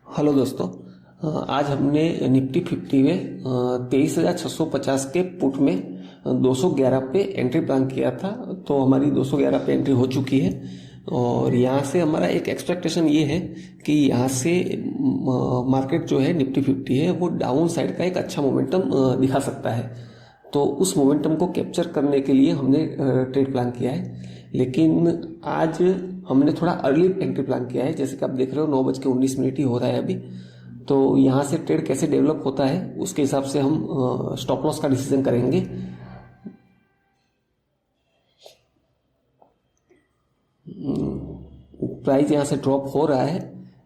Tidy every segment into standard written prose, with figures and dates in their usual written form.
Hello दोस्तों। आज हमने निफ्टी 50 में 23,650 के पुट में 211 पे एंट्री प्लान किया था। तो हमारी 211 पे एंट्री हो चुकी है और यहाँ से हमारा एक एक्सपेक्टेशन ये है कि यहाँ से मार्केट जो है निफ्टी 50 है वो डाउन साइड का एक अच्छा मोमेंटम दिखा सकता है। तो उस मोमेंटम को कैप्चर करने के लिए हमने ट्रेड प्लान किया है। लेकिन आज हमने थोड़ा अर्ली एंट्री प्लान किया है, जैसे कि आप देख रहे हो 9:19 ही हो रहा है अभी। तो यहाँ से ट्रेड कैसे डेवलप होता है उसके हिसाब से हम स्टॉप लॉस का डिसीजन करेंगे। प्राइस यहाँ से ड्रॉप हो रहा है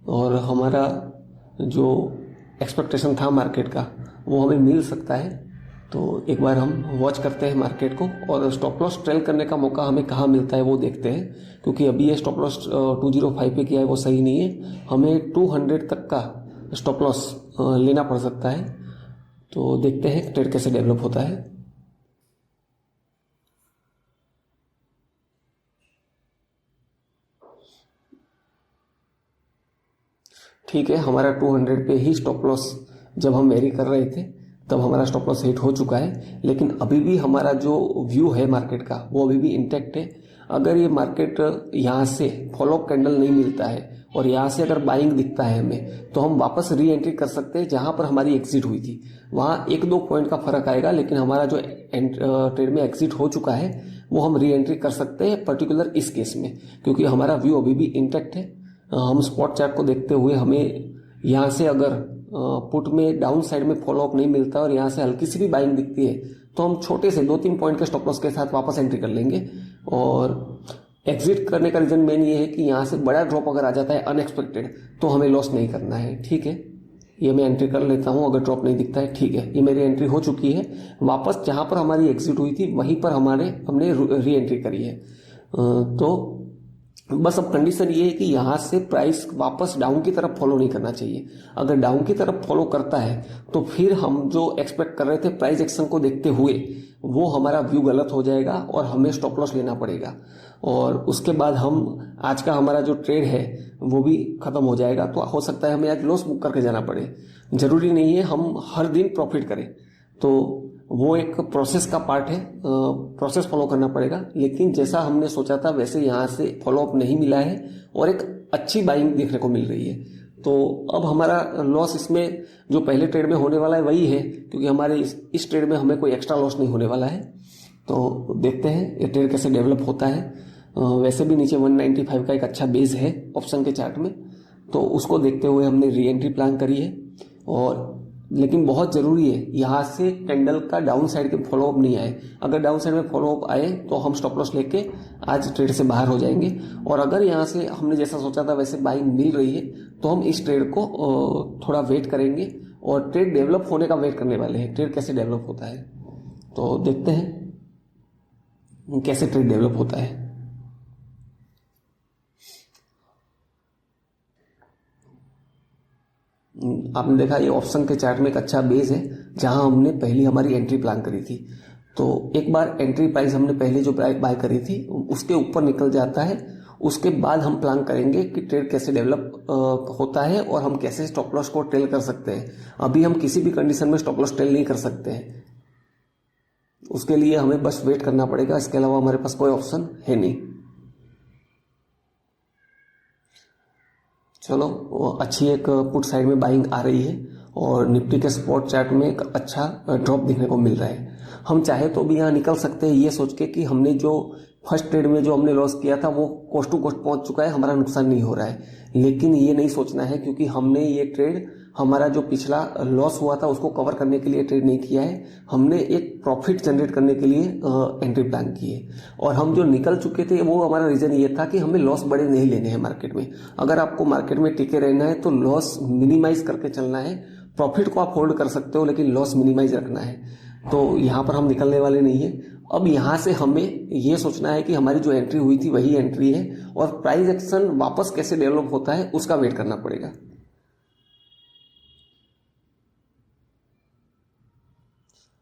और हमारा जो एक्सपेक्टेशन था मार्केट का वो हमें मिल सकता है। तो एक बार हम वॉच करते हैं मार्केट को और स्टॉप लॉस ट्रेल करने का मौका हमें कहाँ मिलता है वो देखते हैं, क्योंकि अभी ये स्टॉप लॉस 205 पे किया है वो सही नहीं है। हमें 200 तक का स्टॉप लॉस लेना पड़ सकता है। तो देखते हैं ट्रेड कैसे डेवलप होता है। ठीक है, हमारा 200 पे ही स्टॉप लॉस जब हम वेरी कर रहे थे तब हमारा स्टॉप लॉस हिट हो चुका है। लेकिन अभी भी हमारा जो व्यू है मार्केट का वो अभी भी इंटैक्ट है। अगर ये मार्केट यहाँ से फॉलोअप कैंडल नहीं मिलता है और यहाँ से अगर बाइंग दिखता है हमें तो हम वापस री एंट्री कर सकते हैं। जहाँ पर हमारी एग्जिट हुई थी वहाँ 1-2 पॉइंट का फर्क आएगा, लेकिन हमारा जो ट्रेड में एग्जिट हो चुका है वो हम री एंट्री कर सकते हैं, पर्टिकुलर इस केस में, क्योंकि हमारा व्यू अभी भी इंटैक्ट है। हम स्पॉट चार्ट को देखते हुए हमें यहाँ से अगर पुट में डाउन साइड में फॉलोअप नहीं मिलता और यहाँ से हल्की सी भी बाइंग दिखती है तो हम छोटे से 2-3 पॉइंट के स्टॉप लॉस के साथ वापस एंट्री कर लेंगे। और एग्जिट करने का रीजन मेन ये है कि यहाँ से बड़ा ड्रॉप अगर आ जाता है अनएक्सपेक्टेड तो हमें लॉस नहीं करना है। ठीक है, ये मैं एंट्री कर लेता हूँ। अगर ड्रॉप नहीं दिखता है, ठीक है, ये मेरी एंट्री हो चुकी है। वापस जहाँ पर हमारी एग्जिट हुई थी वहीं पर हमने री एंट्री करी है। तो बस अब कंडीशन ये है कि यहाँ से प्राइस वापस डाउन की तरफ फॉलो नहीं करना चाहिए। अगर डाउन की तरफ फॉलो करता है तो फिर हम जो एक्सपेक्ट कर रहे थे प्राइस एक्शन को देखते हुए वो हमारा व्यू गलत हो जाएगा और हमें स्टॉप लॉस लेना पड़ेगा। और उसके बाद हम आज का हमारा जो ट्रेड है वो भी खत्म हो जाएगा। तो हो सकता है हमें आज लॉस बुक करके जाना पड़े। जरूरी नहीं है हम हर दिन प्रॉफिट करें, तो वो एक प्रोसेस का पार्ट है, प्रोसेस फॉलो करना पड़ेगा। लेकिन जैसा हमने सोचा था वैसे यहाँ से फॉलोअप नहीं मिला है और एक अच्छी बाइंग देखने को मिल रही है। तो अब हमारा लॉस इसमें जो पहले ट्रेड में होने वाला है वही है, क्योंकि हमारे इस ट्रेड में हमें कोई एक्स्ट्रा लॉस नहीं होने वाला है। तो देखते हैं ये ट्रेड कैसे डेवलप होता है। वैसे भी नीचे 195 का एक अच्छा बेस है ऑप्शन के चार्ट में, तो उसको देखते हुए हमने री एंट्री प्लान करी है। और लेकिन बहुत ज़रूरी है यहाँ से कैंडल का डाउन साइड के फॉलोअप नहीं आए। अगर डाउन साइड में फॉलोअप आए तो हम स्टॉप लॉस लेके आज ट्रेड से बाहर हो जाएंगे। और अगर यहाँ से हमने जैसा सोचा था वैसे बाइंग मिल रही है तो हम इस ट्रेड को थोड़ा वेट करेंगे और ट्रेड डेवलप होने का वेट करने वाले हैं। ट्रेड कैसे डेवलप होता है तो देखते हैं कैसे ट्रेड डेवलप होता है। आपने देखा ये ऑप्शन के चार्ट में एक अच्छा बेस है जहां हमने पहली हमारी एंट्री प्लान करी थी। तो एक बार एंट्री प्राइस हमने पहले जो बाय करी थी उसके ऊपर निकल जाता है, उसके बाद हम प्लान करेंगे कि ट्रेड कैसे डेवलप होता है और हम कैसे स्टॉप लॉस को ट्रेल कर सकते हैं। अभी हम किसी भी कंडीशन में स्टॉप लॉस ट्रेल नहीं कर सकते हैं, उसके लिए हमें बस वेट करना पड़ेगा। इसके अलावा हमारे पास कोई ऑप्शन है नहीं। चलो, अच्छी एक पुट साइड में बाइंग आ रही है और निफ्टी के स्पॉट चार्ट में एक अच्छा ड्रॉप देखने को मिल रहा है। हम चाहे तो भी यहाँ निकल सकते हैं ये सोच के कि हमने जो फर्स्ट ट्रेड में जो हमने लॉस किया था वो कोस्ट टू कोस्ट पहुंच चुका है, हमारा नुकसान नहीं हो रहा है। लेकिन ये नहीं सोचना है, क्योंकि हमने ये ट्रेड हमारा जो पिछला लॉस हुआ था उसको कवर करने के लिए ट्रेड नहीं किया है, हमने एक प्रॉफिट जनरेट करने के लिए एंट्री प्लान की है। और हम जो निकल चुके थे वो हमारा रीजन ये था कि हमें लॉस बड़े नहीं लेने हैं मार्केट में। अगर आपको मार्केट में टिके रहना है तो लॉस मिनिमाइज करके चलना है। प्रॉफिट को आप होल्ड कर सकते हो लेकिन लॉस मिनिमाइज रखना है। तो यहाँ पर हम निकलने वाले नहीं है। अब यहाँ से हमें ये सोचना है कि हमारी जो एंट्री हुई थी वही एंट्री है और प्राइस एक्शन वापस कैसे डेवलप होता है उसका वेट करना पड़ेगा।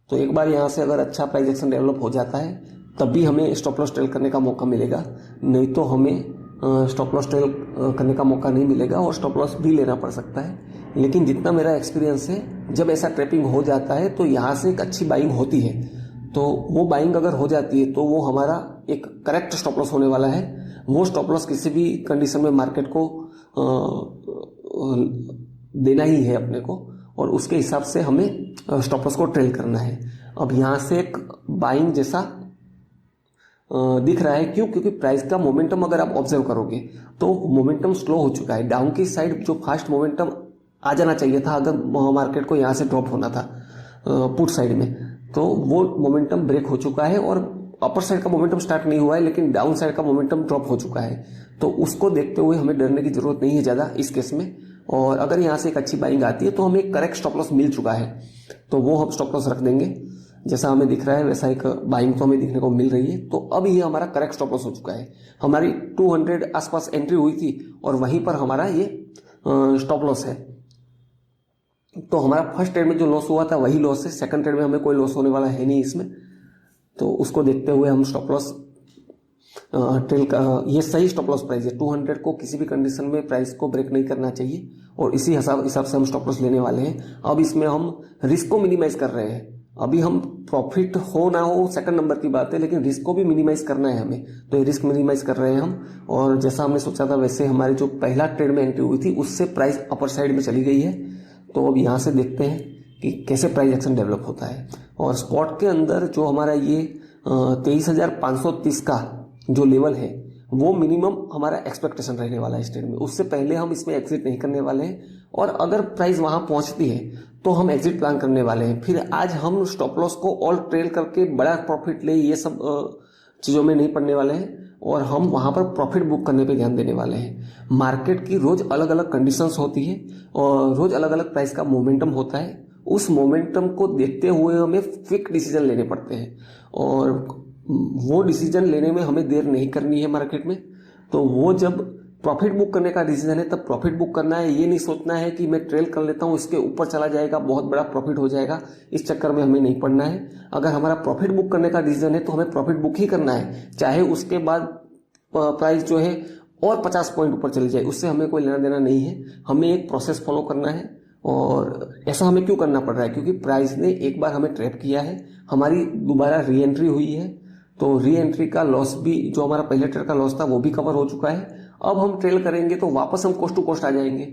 तो एक बार यहाँ से अगर अच्छा प्राइस एक्शन डेवलप हो जाता है तब भी हमें स्टॉप लॉस ट्रेल करने का मौका मिलेगा, नहीं तो हमें स्टॉप लॉस ट्रेल करने का मौका नहीं मिलेगा और स्टॉप लॉस भी लेना पड़ सकता है। लेकिन जितना मेरा एक्सपीरियंस है, जब ऐसा ट्रैपिंग हो जाता है तो यहाँ से एक अच्छी बाइंग होती है। तो वो बाइंग अगर हो जाती है तो वो हमारा एक करेक्ट स्टॉप लॉस होने वाला है। वो स्टॉप लॉस किसी भी कंडीशन में मार्केट को देना ही है अपने को, और उसके हिसाब से हमें स्टॉप लॉस को ट्रेल करना है। अब यहाँ से एक बाइंग जैसा दिख रहा है, क्यों? क्योंकि प्राइस का मोमेंटम अगर आप ऑब्जर्व करोगे तो मोमेंटम स्लो हो चुका है। डाउन की साइड जो फास्ट मोमेंटम आ जाना चाहिए था अगर मार्केट को यहाँ से ड्रॉप होना था पुट साइड में, तो वो मोमेंटम ब्रेक हो चुका है, और अपर साइड का मोमेंटम स्टार्ट नहीं हुआ है लेकिन डाउन साइड का मोमेंटम ड्रॉप हो चुका है। तो उसको देखते हुए हमें डरने की जरूरत नहीं है ज़्यादा इस केस में। और अगर यहाँ से एक अच्छी बाइंग आती है तो हमें एक करेक्ट स्टॉप लॉस मिल चुका है, तो वो हम स्टॉप लॉस रख देंगे। जैसा हमें दिख रहा है वैसा एक बाइंग तो हमें दिखने को मिल रही है। तो अब ये हमारा करेक्ट स्टॉप लॉस हो चुका है। हमारी 200 आसपास एंट्री हुई थी और वहीं पर हमारा ये स्टॉप लॉस है। तो हमारा फर्स्ट ट्रेड में जो लॉस हुआ था वही लॉस है, सेकंड ट्रेड में हमें कोई लॉस होने वाला है नहीं इसमें। तो उसको देखते हुए हम स्टॉप लॉस ट्रेल का, ये सही स्टॉप लॉस प्राइस है। 200 को किसी भी कंडीशन में प्राइस को ब्रेक नहीं करना चाहिए, और इसी हिसाब से हम स्टॉप लॉस लेने वाले हैं। अब इसमें हम रिस्क को मिनिमाइज कर रहे हैं। अभी हम प्रॉफिट हो ना हो सेकंड नंबर की बात है, लेकिन रिस्क को भी मिनिमाइज करना है हमें, तो ये रिस्क मिनिमाइज कर रहे हैं हम। और जैसा हमने सोचा था वैसे हमारी जो पहला ट्रेड में एंट्री हुई थी उससे प्राइस अपर साइड में चली गई है। तो अब यहाँ से देखते हैं कि कैसे प्राइस एक्शन डेवलप होता है। और स्पॉट के अंदर जो हमारा ये 23,530 का जो लेवल है वो मिनिमम हमारा एक्सपेक्टेशन रहने वाला है इस ट्रेड में। उससे पहले हम इसमें एग्जिट नहीं करने वाले हैं, और अगर प्राइस वहां पहुंचती है तो हम एग्जिट प्लान करने वाले हैं। फिर आज हम स्टॉप लॉस को ऑल ट्रेल करके बड़ा प्रॉफिट ले, ये सब चीज़ों में नहीं पड़ने वाले हैं, और हम वहां पर प्रॉफिट बुक करने पे ध्यान देने वाले हैं। मार्केट की रोज अलग अलग कंडीशंस होती है और रोज अलग अलग प्राइस का मोमेंटम होता है। उस मोमेंटम को देखते हुए हमें क्विक डिसीजन लेने पड़ते हैं, और वो डिसीजन लेने में हमें देर नहीं करनी है मार्केट में। तो वो जब प्रॉफिट बुक करने का डिसीजन है तब प्रॉफिट बुक करना है। ये नहीं सोचना है कि मैं ट्रेल कर लेता हूँ, इसके ऊपर चला जाएगा, बहुत बड़ा प्रॉफिट हो जाएगा, इस चक्कर में हमें नहीं पड़ना है। अगर हमारा प्रॉफिट बुक करने का डिसीजन है तो हमें प्रॉफिट बुक ही करना है, चाहे उसके बाद प्राइस जो है और 50 पॉइंट ऊपर चली जाए, उससे हमें कोई लेना देना नहीं है। हमें एक प्रोसेस फॉलो करना है। और ऐसा हमें क्यों करना पड़ रहा है? क्योंकि प्राइस ने एक बार हमें ट्रैप किया है, हमारी दोबारा री एंट्री हुई है। तो री एंट्री का लॉस भी, जो हमारा पहले ट्रेड का लॉस था वो भी कवर हो चुका है। अब हम ट्रेल करेंगे तो वापस हम कोस्ट टू कोस्ट आ जाएंगे,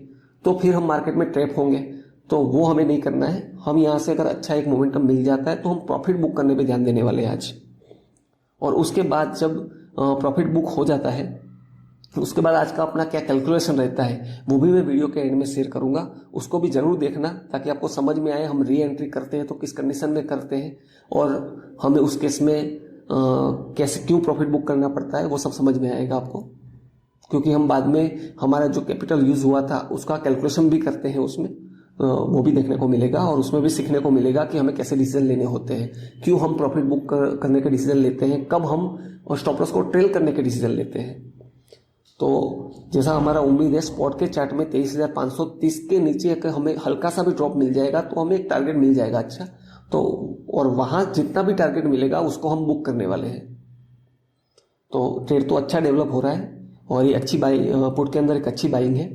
तो फिर हम मार्केट में ट्रैप होंगे। तो वो हमें नहीं करना है। हम यहाँ से अगर अच्छा एक मोमेंटम मिल जाता है तो हम प्रॉफिट बुक करने पे ध्यान देने वाले हैं आज। और उसके बाद जब प्रॉफिट बुक हो जाता है, उसके बाद आज का अपना क्या कैलकुलेशन रहता है वो भी मैं वीडियो के एंड में शेयर करूंगा। उसको भी जरूर देखना ताकि आपको समझ में आए हम री एंट्री करते हैं तो किस कंडीशन में करते हैं, और हमें उस केस में कैसे क्यों प्रॉफिट बुक करना पड़ता है वो सब समझ में आएगा आपको। क्योंकि हम बाद में हमारा जो कैपिटल यूज हुआ था उसका कैलकुलेशन भी करते हैं, उसमें वो भी देखने को मिलेगा, और उसमें भी सीखने को मिलेगा कि हमें कैसे डिसीजन लेने होते हैं, क्यों हम प्रॉफिट बुक करने के डिसीजन लेते हैं, कब हम स्टॉप लॉस को ट्रेल करने के डिसीजन लेते हैं। तो जैसा हमारा उम्मीद है स्पॉट के चार्ट में 23,530 के नीचे अगर हमें हल्का सा भी ड्रॉप मिल जाएगा तो हमें एक टारगेट मिल जाएगा अच्छा। तो और वहां जितना भी टारगेट मिलेगा उसको हम बुक करने वाले हैं। तो ट्रेड तो अच्छा डेवलप हो रहा है, और ये अच्छी बाइंग, पुट के अंदर एक अच्छी बाइंग है।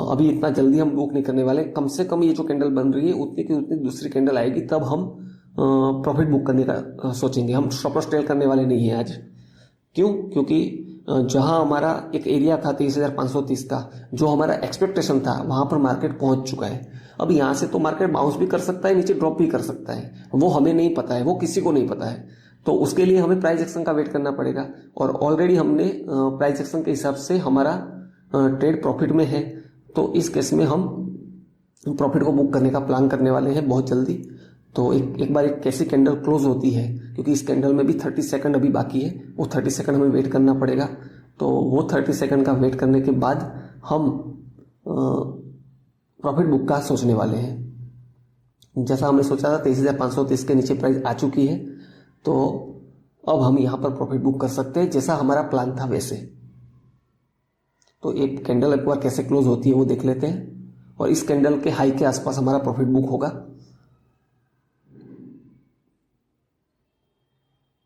अभी इतना जल्दी हम बुक नहीं करने वाले, कम से कम ये जो कैंडल बन रही है उतनी की उतनी दूसरी कैंडल आएगी तब हम प्रॉफिट बुक करने का सोचेंगे। हम स्टॉप लॉस ट्रेल करने वाले नहीं हैं आज। क्यों? क्योंकि जहां हमारा एक एरिया था 23,530 का, जो हमारा एक्सपेक्टेशन था वहां पर मार्केट पहुंच चुका है। अब यहां से तो मार्केट बाउंस भी कर सकता है, नीचे ड्रॉप भी कर सकता है, वो हमें नहीं पता है, वो किसी को नहीं पता है। तो उसके लिए हमें प्राइस एक्शन का वेट करना पड़ेगा, और ऑलरेडी हमने प्राइस एक्शन के हिसाब से हमारा ट्रेड प्रॉफिट में है। तो इस केस में हम प्रॉफिट को बुक करने का प्लान करने वाले हैं बहुत जल्दी। तो एक बार एक कैसी कैंडल क्लोज होती है, क्योंकि इस कैंडल में भी 30 सेकंड अभी बाकी है, वो 30 सेकंड हमें वेट करना पड़ेगा। तो वो 30 सेकंड का वेट करने के बाद हम प्रॉफिट बुक का सोचने वाले हैं। जैसा हमने सोचा था 23,530 के नीचे प्राइस आ चुकी है, तो अब हम यहाँ पर प्रॉफिट बुक कर सकते हैं जैसा हमारा प्लान था वैसे। तो एक कैंडल एक बार कैसे क्लोज होती है वो देख लेते हैं, और इस कैंडल के हाई के आसपास हमारा प्रॉफिट बुक होगा।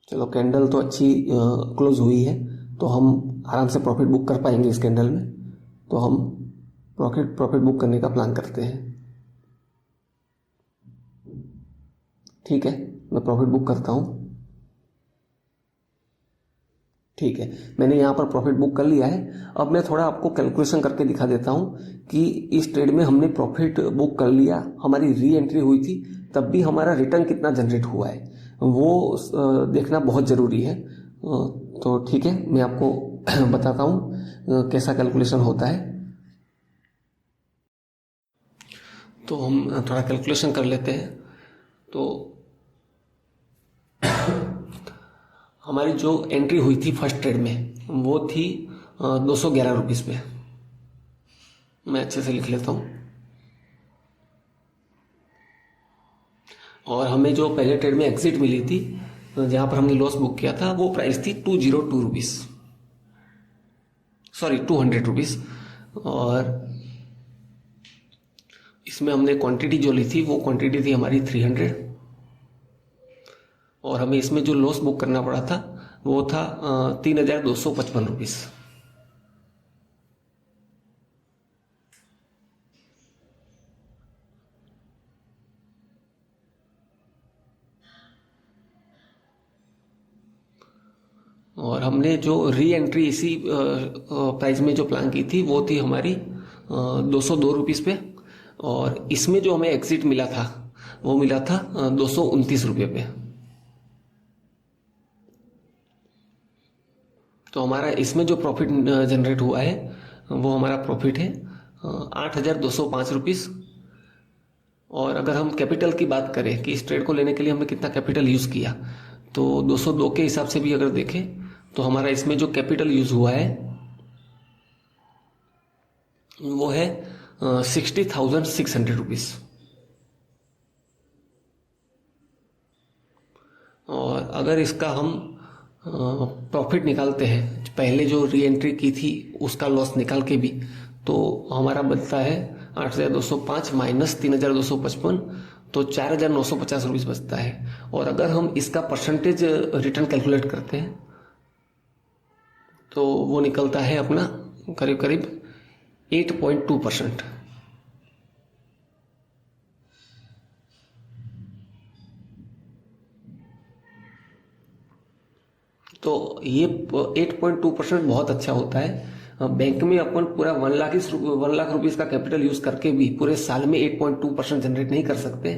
चलो कैंडल तो अच्छी क्लोज हुई है, तो हम आराम से प्रॉफिट बुक कर पाएंगे इस कैंडल में। तो हम प्रॉफिट बुक करने का प्लान करते हैं। ठीक है, मैं प्रॉफिट बुक करता हूँ। ठीक है, मैंने यहाँ पर प्रॉफिट बुक कर लिया है। अब मैं थोड़ा आपको कैलकुलेशन करके दिखा देता हूँ कि इस ट्रेड में हमने प्रॉफिट बुक कर लिया, हमारी री एंट्री हुई थी, तब भी हमारा रिटर्न कितना जनरेट हुआ है वो देखना बहुत ज़रूरी है। तो ठीक है, मैं आपको बताता हूँ कैसा कैलकुलेशन होता है। तो हम थोड़ा कैलकुलेशन कर लेते हैं। तो हमारी जो एंट्री हुई थी फर्स्ट ट्रेड में वो थी 211 रुपीज़ पे। मैं अच्छे से लिख लेता हूँ। और हमें जो पहले ट्रेड में एग्जिट मिली थी, जहाँ पर हमने लॉस बुक किया था, वो प्राइस थी 202 रुपीज़, सॉरी 200 रुपीज़। और इसमें हमने क्वांटिटी जो ली थी वो क्वांटिटी थी हमारी 300। और हमें इसमें जो लॉस बुक करना पड़ा था वो था 3255 रुपीज़। और हमने जो री एंट्री इसी प्राइस में जो प्लान की थी वो थी हमारी 202 रुपीज़ पे। और इसमें जो हमें एग्जिट मिला था वो मिला था 229 रुपये पे। तो हमारा इसमें जो प्रॉफिट जनरेट हुआ है वो हमारा प्रॉफिट है 8,205 रुपीज़। और अगर हम कैपिटल की बात करें कि इस ट्रेड को लेने के लिए हमने कितना कैपिटल यूज़ किया, तो 202 के हिसाब से भी अगर देखें तो हमारा इसमें जो कैपिटल यूज़ हुआ है वो है 60,600 रुपीज़। और अगर इसका हम प्रॉफिट निकालते हैं, पहले जो री एंट्री की थी उसका लॉस निकाल के भी, तो हमारा बचता है 8,205 माइनस 3,255, तो 4,950 रुपीज़ बचता है। और अगर हम इसका परसेंटेज रिटर्न कैलकुलेट करते हैं तो वो निकलता है अपना करीब करीब 8.2%। तो ये 8.2% बहुत अच्छा होता है। बैंक में अपन पूरा 1 लाख रुपीज़ का कैपिटल यूज़ करके भी पूरे साल में 8.2% जनरेट नहीं कर सकते।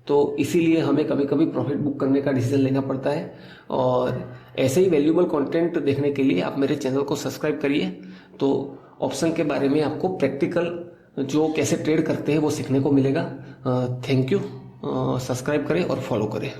तो इसीलिए हमें कभी कभी प्रॉफिट बुक करने का डिसीजन लेना पड़ता है। और ऐसे ही वैल्यूएबल कंटेंट देखने के लिए आप मेरे चैनल को सब्सक्राइब करिए। तो ऑप्शन के बारे में आपको प्रैक्टिकल जो कैसे ट्रेड करते हैं वो सीखने को मिलेगा। Thank you. सब्सक्राइब करें और फॉलो करें।